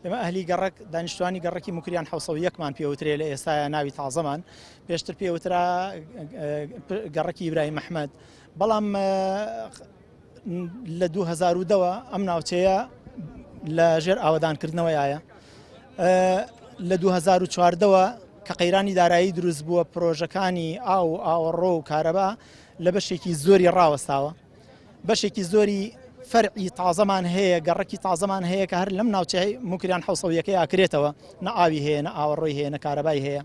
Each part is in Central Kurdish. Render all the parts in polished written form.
ئێمە ئەهلی گەڕک دانیشتوانی گەڕکی مکریان حوسەویەکمان پێوترێ لە ئێستا ناوی تازەمان پێشتر پێوترا گەڕکی ئیبراهیم محمەد بەڵام لە 2010ەوە ئەم ناوچەیە لە ژێر ئاوەدانکردنەوەیایە لە 2014ەوە کە قەیرانی دارایی دروست بووە پرۆژەکانی ئاوەڕۆ و کارەبا لە بەشێکی زۆری ڕاوەستاوە بەشێکی زۆری فەرعی تازەمان هەیە گەڕکی تازەمان هەیە کە هەر لەم ناوچەی مکریان حوسەویەکەی ئاکرێتەوە نە ئاوی هەیە نە ئاوەڕۆی هەیە نە کارەبای هەیە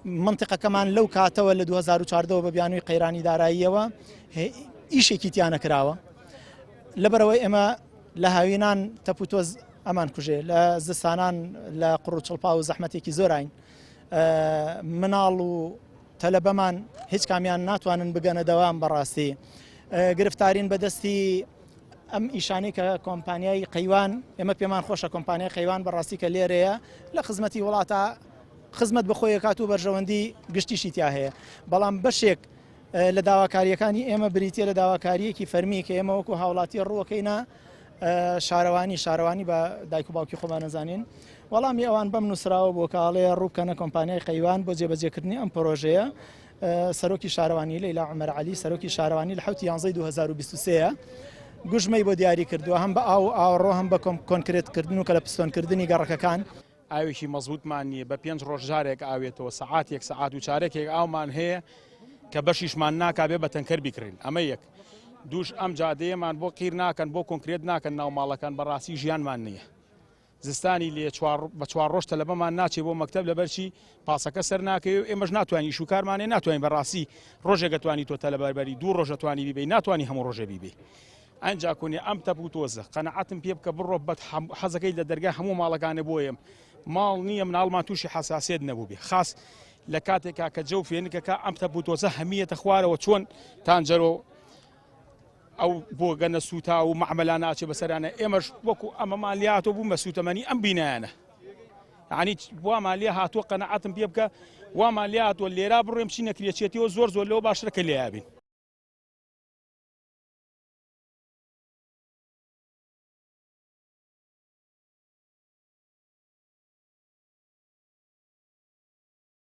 منتیقەکەمان لەو کاتەوە لە 2014ەوە بە بیانووی قەیرانی داراییەوە ئیشێکی تیانە کراوە لەبەرەوەی ئێمە لە هاوینان تەپوتۆز ئەمان کوژێ لە زستانان لە قڕوچڵپا و زەحمەتێکی زۆرین مناڵ و تەلەبەمان هیچ کامیان ناتوانن بگەنە دەوام بەڕاستی گرفتارین بەدەستی ئەم ئیشانەی کە کۆمپانیای قەیوان ئێمە پێمان خۆشە کۆمپانیای قەیوان بەڕاستی کە لێرەیە لە خزمەتی وڵاتە خزمەت بەخۆی کات و بەرژەوەندی گشتیشی تیا هەیە بەڵام بەشێک لە داواکاریەکانی ئێمە بریتە لە داواکاریەکی فەرمی کە ئێمە وەکو هاوڵاتی ڕووەکەینە شارەوانی بە دایک و باوکی خۆمان نەزانین وەڵامی ئەوان بەم نووسراوە بۆ کاڵێ ڕووکەنە کۆمپانیای قەیوان بۆ جێبەجێکردنی ئەم پرۆژەیە سەرۆکی شارەوانی لەیلا عومەر عەلی سەرۆکی شارەوانی لە 7 یانزەی 2023 گوژمەی بۆ دیاری کردووە هەم بە ئاوەڕۆ هەم بە کۆنکرێتکردن و کە لە پستۆنکردنی گەڕەکەکان ئاوێکی مەزبوطمان نییە بە 5 ڕۆژ جارێک ئاوێتەوە سەعاتێک سەعات و چارێکێک ئاومان هەیە کە بەشیشمان ناکابێ بە تەنکەر بیکڕین ئەمە یەک دووش ئەم جادەیەمان بۆ قیر ناکەن بۆ کۆنکرێت ناکەن ناو ماڵەکان بەڕاستی ژیانمان نییە زستانی لێ بە 4 ڕۆژ تەلەبەمان ناچێ بۆ مەکتەب لەبەرچی پاسەکە سەر ناکەوێت ئێمەش ناتوانین شوکارمانێ ناتوانین بەڕاستی ڕۆژێک دەتوانی تۆ تەلەبەربەری 2 ڕۆژ دەتوانی بیبێ ناتوانانی هەموو ڕۆژە بیبێ ئەنجا کونێ ئەم تەپوتۆزە قەنەعەتم پێ بکە بڕۆ بە حەزەکەی لە دەرگای هەموو ماڵەکانە بۆیە ماڵ نییە مناڵمان تووشی حەساسیت نەبوو بێ خاص لە کاتێکا کە جەو فێنکەکە ئەم تەپوتۆزە هەمیەتە خوارەوە چۆن تانجەرۆ ئەو بۆ گەنە سوتا و مەعمەلان ناچێ بەسەرانە ئێمەش وەکو ئەمە مالیاتۆ بوو بە سوتەمەنی ئەم بینایانە یعنی وا مالیە هاتووە قەنەعەتم پێ بکە وا مالیاتۆ لێرا بڕێم چی نەکرێچێتیەوە زۆر لەوە باشترە کە لێیابین